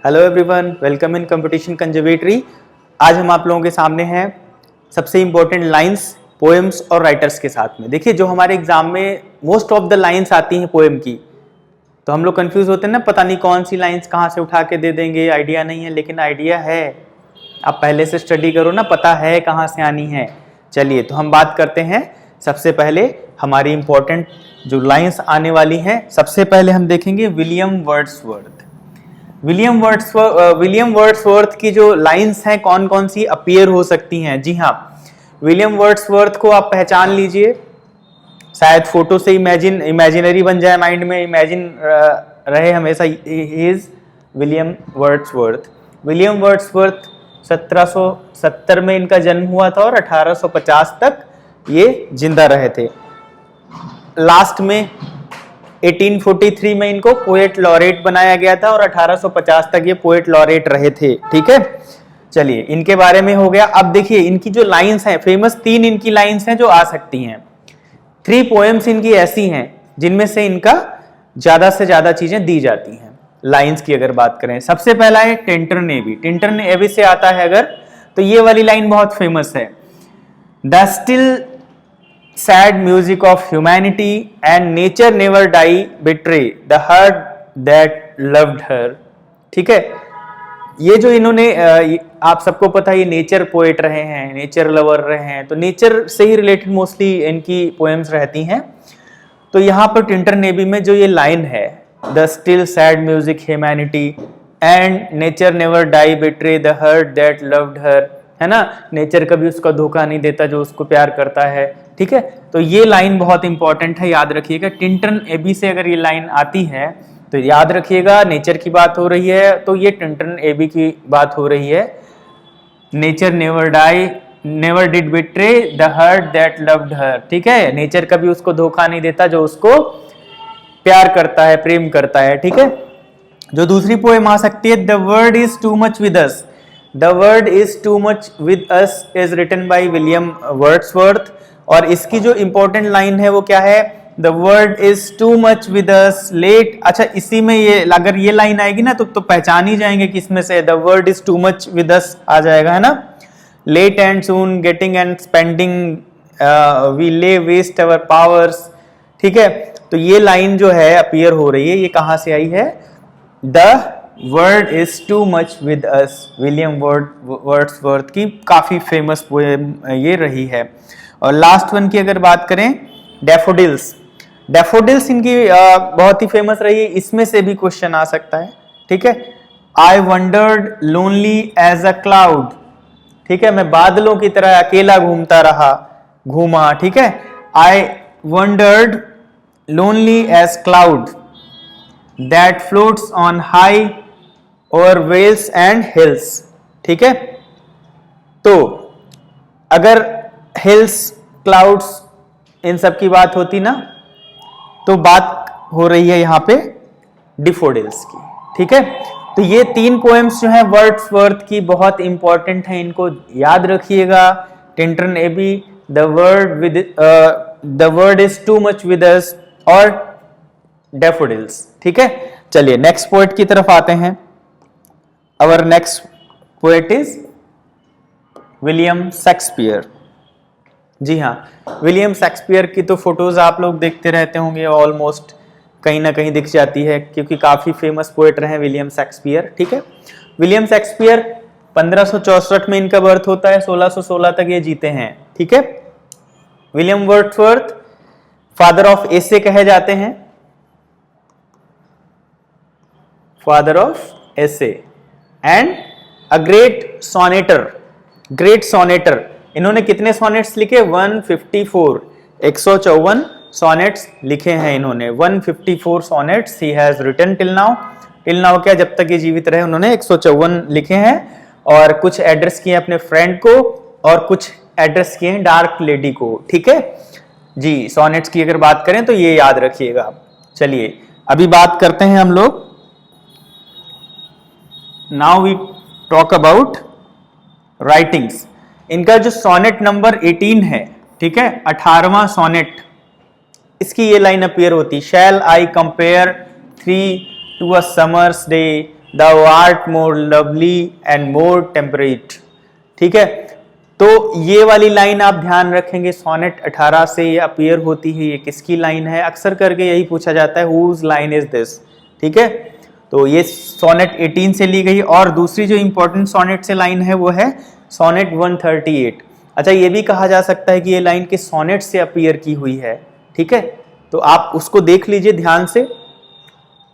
Hello everyone, welcome in competition conservatory. आज हम आप लोगों के सामने हैं सबसे इम्पोर्टेंट लाइंस पोएम्स और राइटर्स के साथ में। देखिए, जो हमारे एग्जाम में मोस्ट ऑफ द लाइंस आती हैं पोएम की, तो हम लोग कंफ्यूज होते हैं ना, पता नहीं कौन सी लाइंस कहाँ से उठा के दे देंगे, आइडिया नहीं है। लेकिन आइडिया है, आप पहले से स्टडी करो ना, पता है कहाँ से आनी है। चलिए, तो हम बात करते हैं। सबसे पहले हमारी इंपॉर्टेंट जो लाइंस आने वाली हैं, सबसे पहले हम देखेंगे विलियम वर्ड्सवर्थ। विलियम वर्ड्सवर्थ की जो लाइंस हैं कौन कौन सी अपीयर हो सकती हैं। जी हाँ, विलियम वर्ड्सवर्थ को आप पहचान लीजिए, शायद फोटो से इमेजिनरी बन जाए, माइंड में इमेजिन रहे हमेशा। Is William Wordsworth. William Wordsworth 1770 में इनका जन्म हुआ था और 1850 तक ये जिंदा रहे थे। लास्ट में 1843 में इनको पोएट लॉरेट बनाया गया था और 1850 तक ये पोएट लॉरेट रहे थे। ठीक है, चलिए इनके बारे में हो गया। अब देखिए, इनकी जो लाइंस हैं फेमस, 3 इनकी लाइंस हैं जो आ सकती हैं। 3 पोएम्स इनकी ऐसी हैं जिनमें से इनका ज्यादा से ज्यादा चीजें दी जाती हैं। लाइंस की अगर बात करें, सबसे पहला है टेंटर नेवी। टेंटर नेवी से आता है अगर, तो ये वाली लाइन बहुत फेमस है। The still sad music of humanity and nature never die betray the heart that loved her। ठीक है, ये जो इन्होंने आप सबको पता है, ये नेचर पोएट रहे हैं, नेचर लवर रहे हैं, तो नेचर से ही रिलेटेड मोस्टली इनकी पोएम्स रहती हैं। तो यहाँ पर टिंटर नेवी में जो ये लाइन है, the still sad music humanity and nature never die betray the heart that loved her, है ना, नेचर कभी उसका धोखा नहीं देता जो उसको प्यार करता है। ठीक है, तो ये लाइन बहुत इंपॉर्टेंट है, याद रखिएगा। टिंटन एबी से अगर ये लाइन आती है तो याद रखिएगा, नेचर की बात हो रही है तो ये टिंटन एबी की बात हो रही है। Nature never did betray the heart that loved हर। ठीक है, नेचर कभी उसको धोखा नहीं देता जो उसको प्यार करता है, प्रेम करता है। ठीक है, जो दूसरी पोएम आ सकती है, the world is too much with us. The world is too much with us is written by William Wordsworth. और इसकी जो इंपॉर्टेंट लाइन है वो क्या है, the world is too much with us late. अच्छा, इसी में ये अगर ये लाइन आएगी ना तो पहचान ही जाएंगे कि इसमें से the world is too much with us आ जाएगा, है ना। Late and soon getting and spending we lay waste our powers. ठीक है, तो ये लाइन जो है अपीयर हो रही है, ये कहां से आई है, the world is too much with us, William Wordsworth की काफी फेमस पोएम ये रही है। और लास्ट वन की अगर बात करें, डैफोडिल्स। डैफोडिल्स इनकी बहुत ही फेमस रही है, इसमें से भी क्वेश्चन आ सकता है। ठीक है, I wandered lonely as a cloud. ठीक है, मैं बादलों की तरह अकेला घूमा। ठीक है, I wandered lonely as cloud that floats on high over vales and hills. ठीक है, तो अगर हिल्स, क्लाउड्स, इन सब की बात होती ना, तो बात हो रही है यहां पे डैफोडिल्स की। ठीक है, तो ये 3 पोएम्स जो है वर्ड्सवर्थ की बहुत इंपॉर्टेंट है, इनको याद रखिएगा। Tintern Abbey, the world is too much with us और डैफोडिल्स। ठीक है, चलिए नेक्स्ट पोएट की तरफ आते हैं। Our next poet is William Shakespeare. जी हाँ, विलियम शेक्सपियर की तो फोटोज आप लोग देखते रहते होंगे, ऑलमोस्ट कहीं ना कहीं दिख जाती है, क्योंकि काफी फेमस पोएट रहे विलियम शेक्सपियर। ठीक है, विलियम शेक्सपियर 1564 में इनका बर्थ होता है, 1616 तक ये जीते हैं। ठीक है, William Wordsworth father of essay कहे जाते हैं, father of essay and a great sonneteer. इन्होंने कितने सोनेट्स लिखे, 154, 154 सोनेट्स लिखे हैं इन्होंने। 154 sonnets he has written till now क्या, जब तक ये जीवित रहे उन्होंने 154 लिखे हैं। और कुछ एड्रेस किए अपने फ्रेंड को और कुछ एड्रेस किए हैं डार्क लेडी को। ठीक है जी, सोनेट्स की अगर बात करें तो ये याद रखिएगा। चलिए अभी बात करते हैं हम लोग, now we talk about writings. इनका जो सोनेट नंबर 18 है, ठीक है, 18वां सोनेट, इसकी ये लाइन अपीयर होती, शैल I compare 3 to a summer's day thou art more lovely and more temperate। ठीक है, तो ये वाली लाइन आप ध्यान रखेंगे, सोनेट 18 से ये अपीयर होती है। ये किसकी लाइन है? अक्सर करके यही पूछा जाता है, whose line is this। ठीक है, तो ये सोनेट 18 से ली गई। और दूसरी जो इंपॉर्टेंट सोनेट से लाइन है वो है सोनेट 138। अच्छा, ये भी कहा जा सकता है कि ये लाइन किस सोनेट से अपीयर की हुई है। ठीक है, तो आप उसको देख लीजिए ध्यान से,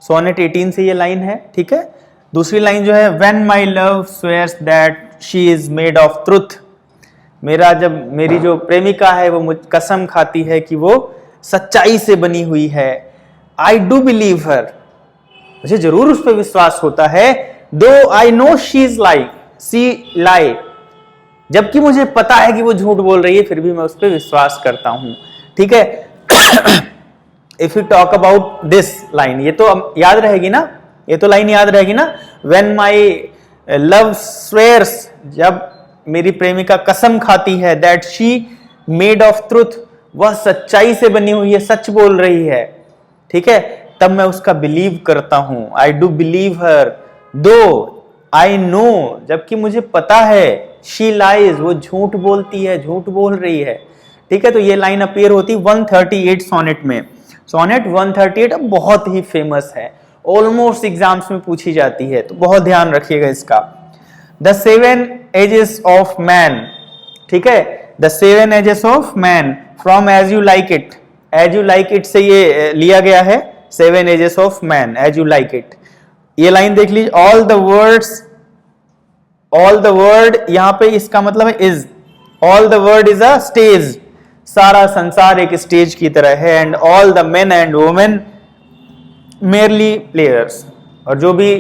सोनेट 18 से ये लाइन है। ठीक है, दूसरी लाइन जो है, when my love swears that she is made of truth। मेरी जो प्रेमिका है वो मुझ कसम खाती है कि वो सच्चाई से बनी हुई है। I do believe her। मुझे जरूर उस पर विश्वास होता है। Though I know she lie। जबकि मुझे पता है कि वो झूठ बोल रही है, फिर भी मैं उस पर विश्वास करता हूं। ठीक है, if you talk about this line, ये तो याद रहेगी ना, ये तो लाइन याद रहेगी ना, when my love swears, जब मेरी प्रेमिका कसम खाती है, that she made of truth, वह सच्चाई से बनी हुई है, सच बोल रही है। ठीक है, तब मैं उसका बिलीव करता हूं। I do believe her though I know, जबकि मुझे पता है, she lies, वो झूठ बोलती है, झूठ बोल रही है। ठीक है, तो ये लाइन अपीयर होती 138 सोनेट में। सोनेट 138 बहुत ही फेमस है, ऑलमोस्ट एग्जाम्स में पूछी जाती है, तो बहुत ध्यान रखिएगा इसका। The 7 ages of man. ठीक है, the 7 ages of man from as you like it. As you like it से ये लिया गया है, 7 ages of man, as you like it. ये लाइन देख लीजिए, ऑल द वर्ड, यहां पे इसका मतलब है is, all the world is a stage, सारा संसार एक स्टेज की तरह है। And all the main and women merely players, और जो भी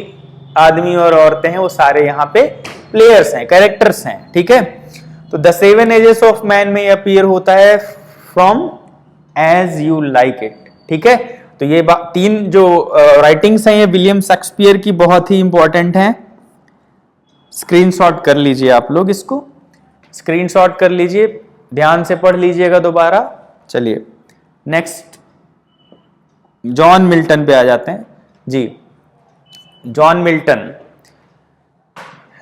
आदमी और औरतें हैं वो सारे यहाँ पे प्लेयर्स हैं, कैरेक्टर्स हैं। ठीक है, तो द 7 एजेस ऑफ मैन में अपीयर होता है from as you like it. ठीक है, तो ये 3 जो राइटिंग्स हैं ये विलियम शेक्सपियर की बहुत ही इंपॉर्टेंट हैं। स्क्रीनशॉट कर लीजिए आप लोग, इसको स्क्रीनशॉट कर लीजिए, ध्यान से पढ़ लीजिएगा दोबारा। चलिए नेक्स्ट जॉन मिल्टन पे आ जाते हैं जी। John Milton,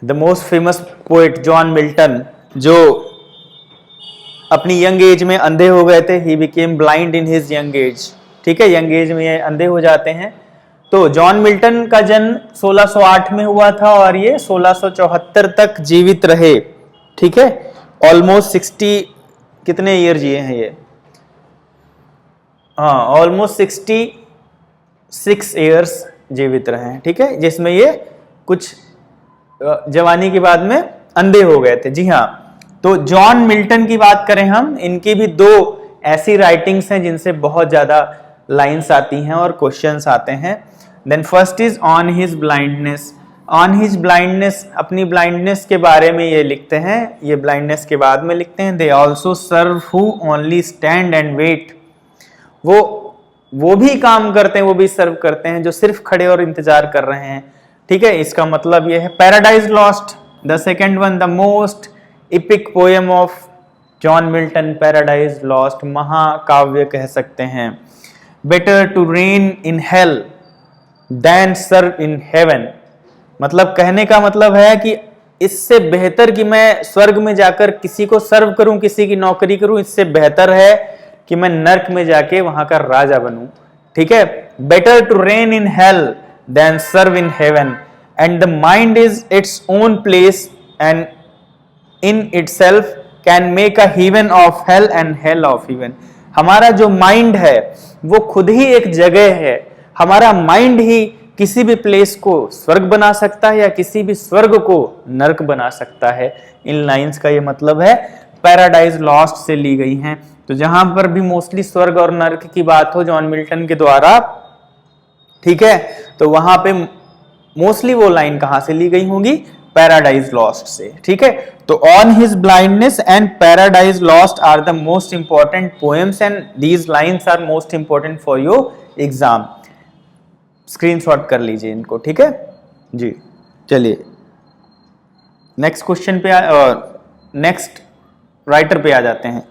the most famous poet John Milton, जो अपनी यंग एज में अंधे हो गए थे। He became blind in his young age. ठीक है, यंग एज में ये अंधे हो जाते हैं। तो जॉन मिल्टन का जन्म 1608 में हुआ था और ये 1674 तक जीवित रहे। ठीक है, ऑलमोस्ट 60 कितने ईयर जिए हैं ये, हाँ ऑलमोस्ट 66 ईयर्स जीवित रहे हैं। ठीक है, जिसमें ये कुछ जवानी के बाद में अंधे हो गए थे। जी हाँ, तो जॉन मिल्टन की बात करें हम, इनकी भी 2 ऐसी राइटिंग्स हैं जिनसे बहुत ज्यादा लाइंस आती हैं और क्वेश्चंस आते हैं। Then first is on his blindness. On his blindness, अपनी ब्लाइंडनेस के बारे में ये लिखते हैं, ये ब्लाइंडनेस के बाद में लिखते हैं। They also serve who only stand and wait. वो भी काम करते हैं, वो भी सर्व करते हैं जो सिर्फ खड़े और इंतजार कर रहे हैं। ठीक है, इसका मतलब ये है। Paradise Lost, the second one, the most epic poem of John Milton, Paradise Lost, महाकाव्य कह सकते हैं। Better to reign in hell than serve in heaven, मतलब कहने का मतलब है कि इससे बेहतर कि मैं स्वर्ग में जाकर किसी को सर्व करूं, किसी की नौकरी करूं, इससे बेहतर है कि मैं नर्क में जाके वहां का राजा बनूं। ठीक है, better to reign in hell than serve in heaven, and the mind is its own place and in itself can make a heaven of hell and hell of heaven. हमारा जो माइंड है वो खुद ही एक जगह है। हमारा माइंड ही किसी भी प्लेस को स्वर्ग बना सकता है या किसी भी स्वर्ग को नर्क बना सकता है। इन लाइंस का ये मतलब है, पैराडाइज लॉस्ट से ली गई हैं। तो जहां पर भी मोस्टली स्वर्ग और नर्क की बात हो जॉन मिल्टन के द्वारा, ठीक है, तो वहां पे मोस्टली वो लाइन कहां से ली गई होंगी, पैराडाइज लॉस्ट से। ठीक है, तो on his blindness and Paradise Lost are the most important poems and these lines are most important for your exam. Screenshot कर लीजिए इनको। ठीक है जी, चलिए नेक्स्ट क्वेश्चन पे नेक्स्ट राइटर पे आ जाते हैं।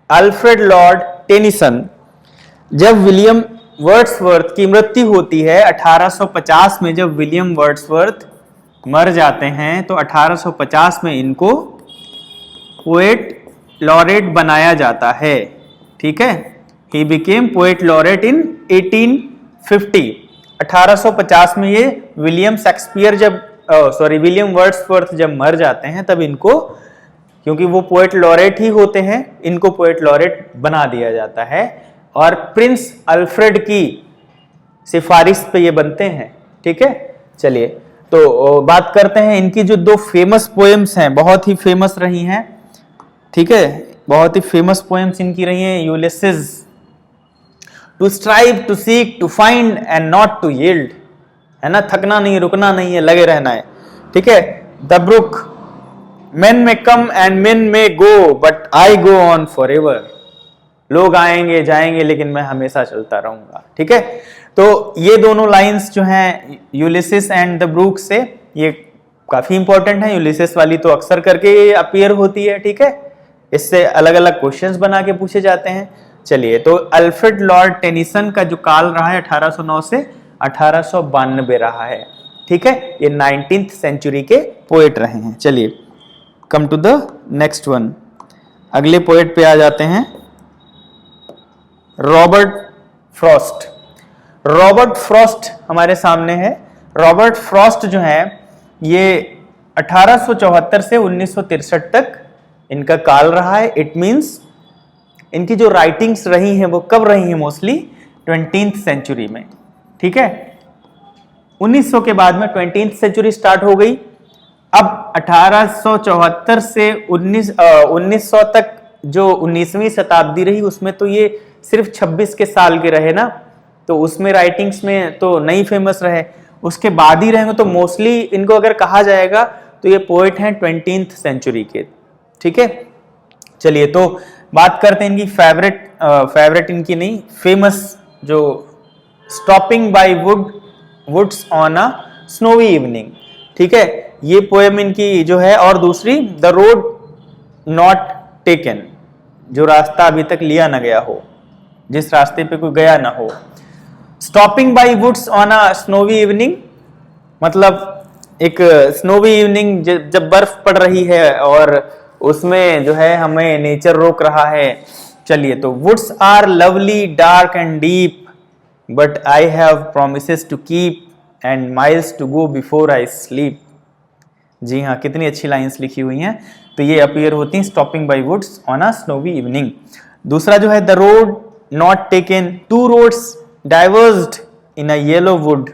Alfred Lord Tennyson. जब विलियम वर्ड्सवर्थ की मृत्यु होती है 1850 में, जब विलियम वर्ड्सवर्थ मर जाते हैं तो 1850 में इनको पोएट लॉरेट बनाया जाता है। ठीक है, ही बिकेम पोएट लॉरेट इन 1850। 1850 में ये विलियम शेक्सपियर जब विलियम वर्ड्सवर्थ जब मर जाते हैं तब इनको, क्योंकि वो पोएट लॉरेट ही होते हैं, इनको पोएट लॉरेट बना दिया जाता है और प्रिंस अल्फ्रेड की सिफारिश पे ये बनते हैं। ठीक है, चलिए तो बात करते हैं इनकी जो दो फेमस पोएम्स हैं, बहुत ही फेमस रही हैं। ठीक है, बहुत ही फेमस पोएम्स इनकी रही हैं। Ulysses, to strive, to seek, to find and not to yield, है ना, थकना नहीं, रुकना नहीं है, लगे रहना है। ठीक है, the brook, men may come and men may go but I go on forever, लोग आएंगे जाएंगे लेकिन मैं हमेशा चलता रहूंगा। ठीक है, तो ये दोनों लाइंस जो हैं यूलिसिस एंड द ब्रूक से, ये काफी इंपॉर्टेंट है। यूलिसिस वाली तो अक्सर करके अपीयर होती है। ठीक है, इससे अलग अलग क्वेश्चंस बना के पूछे जाते हैं। चलिए, तो अल्फ्रेड लॉर्ड टेनिसन का जो काल रहा है 1809 से 1892 रहा है। ठीक है, ये 19th सेंचुरी के पोएट रहे हैं। चलिए, come to the next one, अगले पोएट पे आ जाते हैं, रॉबर्ट फ्रॉस्ट। रॉबर्ट फ्रॉस्ट हमारे सामने है। रॉबर्ट फ्रॉस्ट जो है ये 1874 से 1963 तक इनका काल रहा है। इट मींस इनकी जो राइटिंग्स रही हैं वो कब रही हैं? मोस्टली 20th सेंचुरी में। ठीक है, 1900 के बाद में 20th सेंचुरी स्टार्ट हो गई। अब 1874 से 1900 तक जो 19वीं शताब्दी रही उसमें तो ये सिर्फ 26 के साल के रहे ना, तो उसमें राइटिंग्स में तो नहीं फेमस रहे। उसके बाद ही रहेंगे तो मोस्टली इनको अगर कहा जाएगा तो ये पोएट हैं 20th सेंचुरी के। ठीक है, चलिए तो बात करते हैं इनकी फेवरेट इनकी नहीं, फेमस जो stopping by woods on a snowy evening. ठीक है, ये पोएम इनकी जो है। और दूसरी द रोड नॉट टेकन, जो रास्ता अभी तक लिया ना गया हो, जिस रास्ते पे कोई गया ना हो। Stopping by woods on a snowy evening मतलब एक स्नोवी इवनिंग जब बर्फ पड़ रही है और उसमें जो है हमें नेचर रोक रहा है। चलिए, तो woods are lovely dark and deep but I have promises to keep and miles to go before I sleep. जी हाँ, कितनी अच्छी लाइंस लिखी हुई हैं। तो ये अपीयर होती हैं stopping by woods on a snowy evening. दूसरा जो है the road not taken, two roads diverged in a yellow wood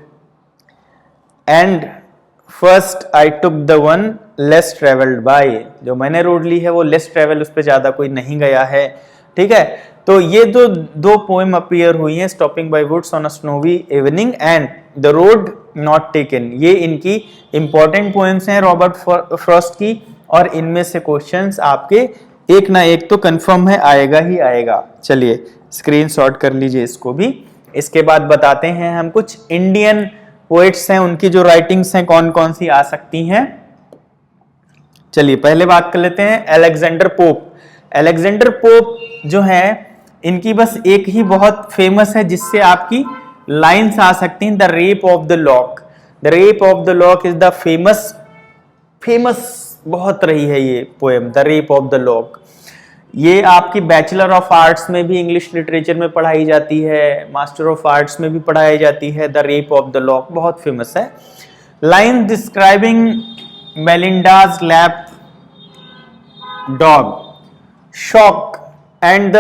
and first I took the one less travelled by, जो मैंने रोड ली है वो लेस ट्रेवल, उस पर ज्यादा कोई नहीं गया है। ठीक है, तो ये दो पोएम अपीयर हुई हैं, stopping by woods on a snowy evening and the road not taken. ये इनकी इंपॉर्टेंट पोएम्स हैं रॉबर्ट फ्रॉस्ट की, और इनमें से क्वेश्चंस आपके एक ना एक तो कंफर्म है, आएगा ही आएगा। चलिए, स्क्रीनशॉट कर लीजिए इसको भी। इसके बाद बताते हैं हम कुछ इंडियन पोएट्स हैं, उनकी जो राइटिंग्स हैं कौन कौन सी आ सकती हैं। चलिए, पहले बात कर लेते हैं अलेक्जेंडर पोप। अलेक्जेंडर पोप जो है इनकी बस एक ही बहुत फेमस है जिससे आपकी लाइन्स आ सकती हैं, the rape of the lock. The rape of the lock is the famous बहुत रही है ये poem, the rape of the lock. ये आपकी बैचलर ऑफ आर्ट्स में भी इंग्लिश लिटरेचर में पढ़ाई जाती है, मास्टर ऑफ आर्ट्स में भी पढ़ाई जाती है। The rape of the lock बहुत फेमस है। Line describing Belinda's lap dog shock and the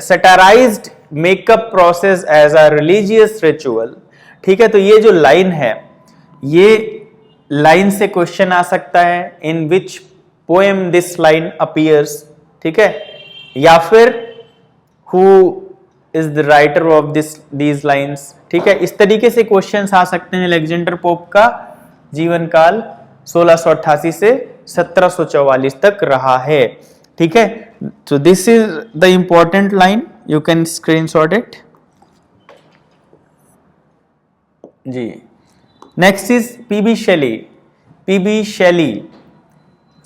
satirized makeup process as a religious ritual. ठीक है, तो ये जो लाइन है, ये लाइन से क्वेश्चन आ सकता है, in which poem this line appears. ठीक है, या फिर who is the writer of these lines. ठीक है, इस तरीके से क्वेश्चंस आ सकते हैं। अलेक्जेंडर पोप का जीवन काल 1688 से 1744 तक रहा है। ठीक है, so this is the important line, you can screenshot it जी। Next is PB Shelley. PB Shelley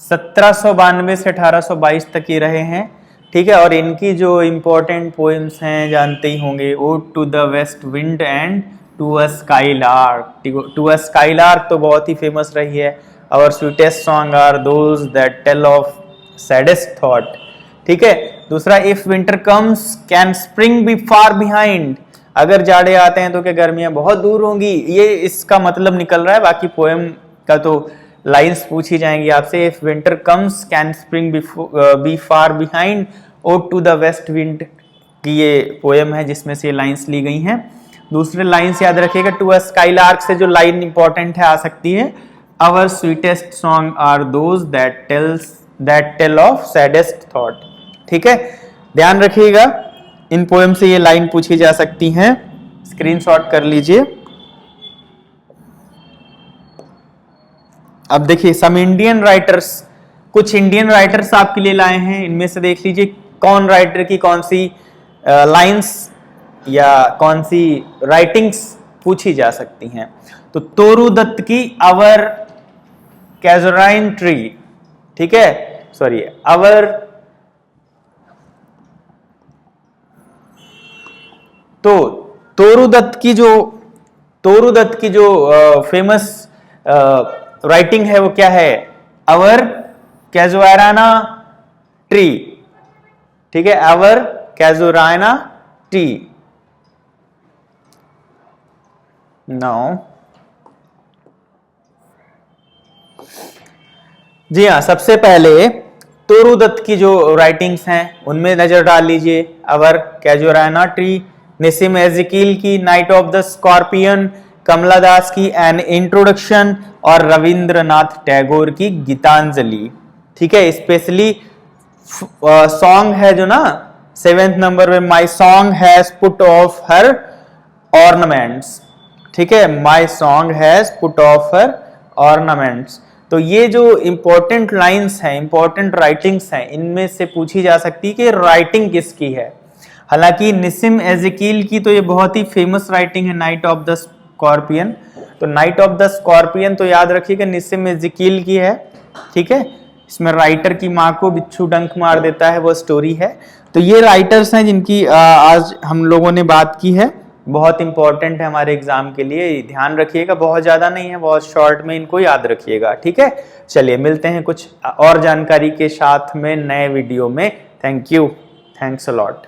1792 से 1822 तक ही रहे हैं। ठीक है। और इनकी जो इम्पोर्टेंट पोएम्स हैं जानते ही होंगे, ode to the west wind and to a skylark. To a skylark तो बहुत ही फेमस रही है। Our sweetest song are those that tell of saddest thought. ठीक है। दूसरा, if winter comes can spring be far behind. अगर जाड़े आते हैं तो क्या गर्मियां बहुत दूर होंगी, ये इसका मतलब निकल रहा है। बाकी पोएम का तो लाइंस पूछी जाएंगी आपसे। If winter comes can spring be far behind, ode to the west wind की ये पोएम है जिसमें से ये लाइंस ली गई हैं। दूसरे लाइंस याद रखिएगा, टू अ स्काईलार्क से जो लाइन इंपॉर्टेंट है आ सकती है, our sweetest song are those that tell of saddest thought. ठीक है, ध्यान रखिएगा, इन पोएम से ये लाइन पूछी जा सकती हैं। स्क्रीनशॉट कर लीजिए। अब देखिए, सम इंडियन राइटर्स, कुछ इंडियन राइटर्स आपके लिए लाए हैं। इनमें से देख लीजिए कौन राइटर की कौन सी लाइंस या कौन सी राइटिंग्स पूछी जा सकती हैं। तो तोरू दत्त की आवर कैजुराइन ट्री, ठीक है, सॉरी आवर, तो तोरू दत्त की जो फेमस राइटिंग है वो क्या है, आवर कैजुराना ट्री। ठीक है, आवर कैजुराना ट्री। नाउ जी हाँ, सबसे पहले तोरू दत्त की जो राइटिंग्स हैं उनमें नजर डाल लीजिए। आवर कैजुराना ट्री, निसिम एज़ेकिएल की नाइट ऑफ द स्कॉर्पियन, कमला दास की एन इंट्रोडक्शन और रविंद्रनाथ टैगोर की गीतांजलि। ठीक है, स्पेशली सॉन्ग है जो ना 7th नंबर में, my song has put of her ornaments. ठीक है, my song has put of her ornaments. तो ये जो इंपॉर्टेंट लाइंस हैं, इंपॉर्टेंट राइटिंग्स हैं, इनमें से पूछी जा सकती है कि राइटिंग किसकी है। हालांकि निसिम एज़ेकिएल की तो ये बहुत ही फेमस राइटिंग है, नाइट ऑफ द स्कॉर्पियन। तो नाइट ऑफ द स्कॉर्पियन तो याद रखिएगा निसिम एज़ेकिएल की है। ठीक है, इसमें राइटर की माँ को बिच्छू डंक मार देता है, वो स्टोरी है। तो ये राइटर्स हैं जिनकी आज हम लोगों ने बात की है, बहुत इंपॉर्टेंट है हमारे एग्जाम के लिए। ध्यान रखिएगा, बहुत ज्यादा नहीं है, बहुत शॉर्ट में इनको याद रखिएगा। ठीक है, चलिए मिलते हैं कुछ और जानकारी के साथ में नए वीडियो में। Thank you, thanks a lot.